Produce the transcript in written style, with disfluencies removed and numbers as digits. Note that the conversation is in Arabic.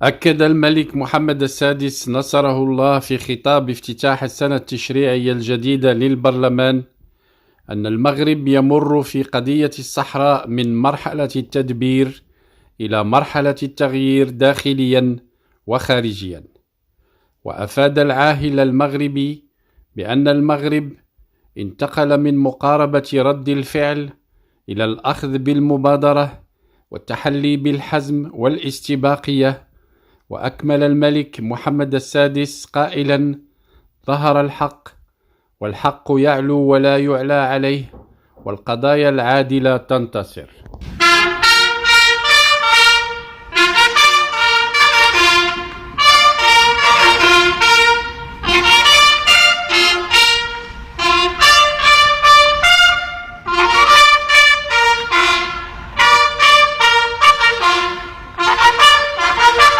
أكد الملك محمد السادس نصره الله في خطاب افتتاح السنة التشريعية الجديدة للبرلمان أن المغرب يمر في قضية الصحراء من مرحلة التدبير إلى مرحلة التغيير داخليا وخارجيا، وأفاد العاهل المغربي بأن المغرب انتقل من مقاربة رد الفعل إلى الأخذ بالمبادرة والتحلي بالحزم والاستباقية. وأكمل الملك محمد السادس قائلا: ظهر الحق، والحق يعلو ولا يعلى عليه، والقضايا العادلة تنتصر.